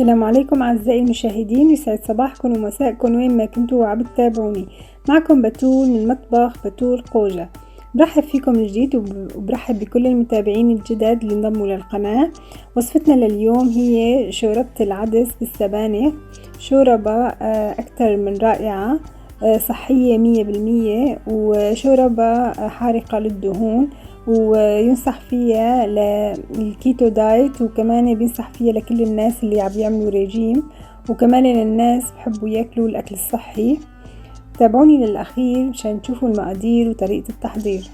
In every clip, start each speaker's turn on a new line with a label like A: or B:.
A: السلام عليكم أعزائي المشاهدين، يسعد صباحكم ومساءكم وين ما كنتوا وعم تتابعوني. معكم بتول من مطبخ بتول قوجة. برحب فيكم من جديد وبرحب بكل المتابعين الجدد اللي انضموا للقناة. وصفتنا لليوم هي شوربة العدس بالسبانخ، شوربة أكثر من رائعة، صحية 100%، وشوربة حارقة للدهون، وينصح فيها للكيتو دايت، وكمان بينصح فيها لكل الناس اللي عم يعملوا ريجيم، وكمان للناس بحبوا ياكلوا الأكل الصحي. تابعوني للأخير مشان تشوفوا المقادير وطريقة التحضير.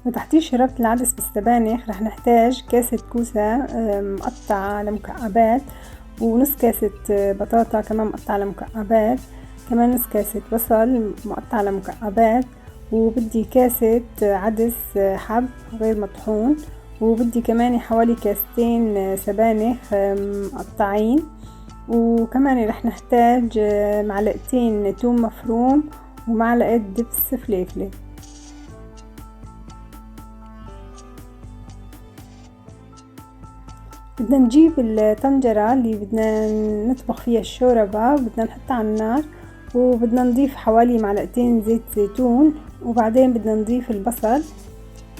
A: لتحضير شوربة العدس بالسبانخ رح نحتاج كاسة كوسة مقطعة لمكعبات، ونص كاسة بطاطا كمان مقطعة لمكعبات، كمان نص كاسة بصل مقطعة لمكعبات، وبدي كاسة عدس حب غير مطحون، وبدي كمان حوالي كاستين سبانخ مقطعين، وكمان رح نحتاج معلقتين توم مفروم ومعلقة دبس فليفلة. بدنا نجيب الطنجرة اللي بدنا نطبخ فيها الشوربة، بدنا نحطها على النار، وبدنا نضيف حوالي معلقتين زيت زيتون، وبعدين بدنا نضيف البصل.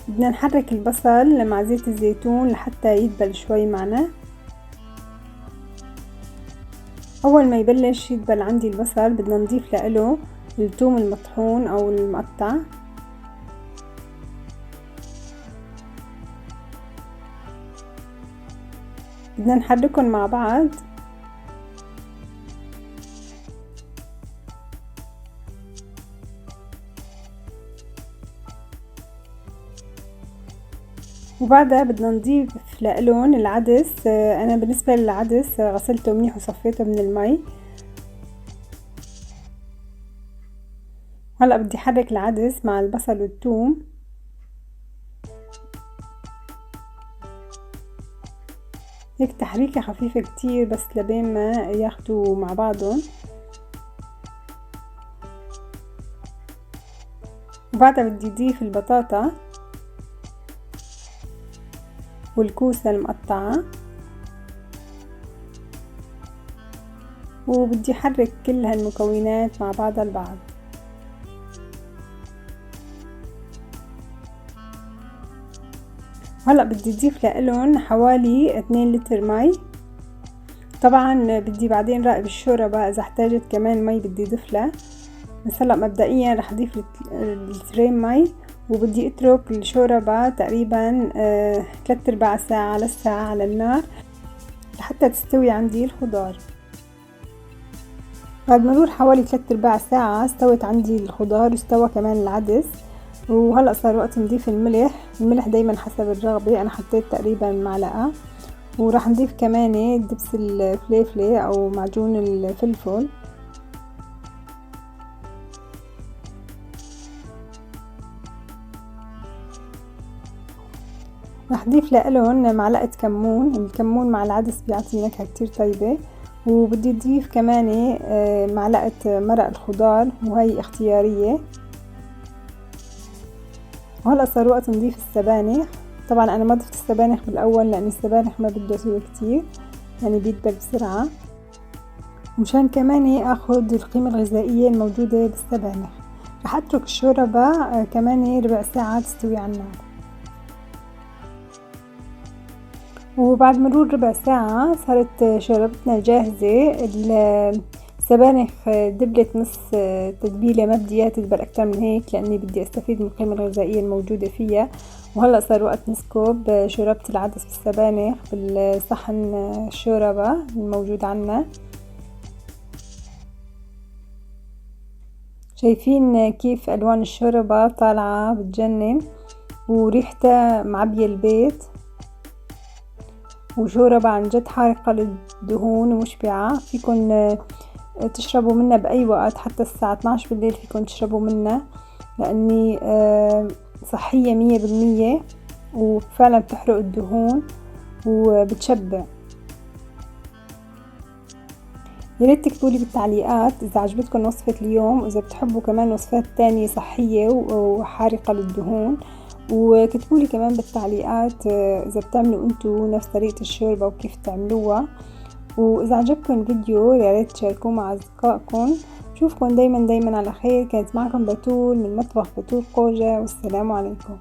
A: بدنا نحرك البصل مع زيت الزيتون لحتى يدبل شوي معنا. اول ما يبلش يدبل عندي البصل بدنا نضيف له الثوم المطحون او المقطع، بدنا نحركهم مع بعض. وبعدها بدنا نضيف لهم العدس. انا بالنسبة للعدس غسلته منيح وصفيته من المي. هلا بدي احرك العدس مع البصل والثوم، هيك تحريكة خفيفة كتير بس لبين ما ياخدوا مع بعضهم. وبعدها بدي اضيف البطاطا والكوسة المقطعة، وبدي احرك كل هالمكونات مع بعضها البعض. هلا بدي اضيف لهم حوالي 2 لتر مي. طبعا بدي بعدين راقب الشوربة اذا احتاجت كمان مي بدي اضيف لها، بس هلا مبدئيا رح اضيف لترين مي، وبدي اترك الشوربة تقريبا 3/4 ساعة لساعة على النار لحتى تستوي عندي الخضار. بعد مرور حوالي 3/4 ساعة استوت عندي الخضار واستوى كمان العدس. وهلأ صار وقت نضيف الملح دايما حسب الرغبة، انا حطيت تقريبا معلقة، وراح نضيف كمان دبس الفليفلة او معجون الفلفل. راح اضيف لهم معلقة كمون، الكمون مع العدس بيعطي نكهة كتير طيبة. وبدي اضيف كمان معلقة مرق الخضار وهي اختيارية. وهلا صار وقت نضيف السبانخ. طبعا انا ما ضفت السبانخ بالاول لان السبانخ ما بده سوى كتير، يعني بيدبل بسرعة، ومشان كمان اخذ القيمة الغذائية الموجودة بالسبانخ. رح اترك الشوربة كمان ربع ساعة تستوي على النار. وبعد مرور ربع ساعة صارت شوربتنا جاهزة. السبانخ دبلت نص تتبيلة، ما بدي اياها تدبل اكتر من هيك لاني بدي استفيد من القيمة الغذائية الموجودة فيها. وهلا صار وقت نسكب شوربة العدس بالسبانخ بالصحن الشوربة الموجود عنا. شايفين كيف الوان الشوربة طالعة بتجنن، وريحتها معبية البيت، وشوربة عن جد حارقة للدهون ومشبعة. فيكن تشربوا منها بأي وقت، حتى الساعة 12 بالليل فيكن تشربوا منها لأني صحية 100%، وفعلا بتحرق الدهون وبتشبع. ياريت تكتبولي بالتعليقات إذا عجبتكم وصفة اليوم، وإذا بتحبوا كمان وصفات تانية صحية وحارقة للدهون. وكتبولي كمان بالتعليقات إذا بتعملوا انتو نفس طريقة الشوربة وكيف تعملوها. وإذا عجبكم الفيديو ياريت تشاركوه مع أصدقائكم. بشوفكم دايما على خير. كانت معكم بتول من مطبخ بتول قوجة، والسلام عليكم.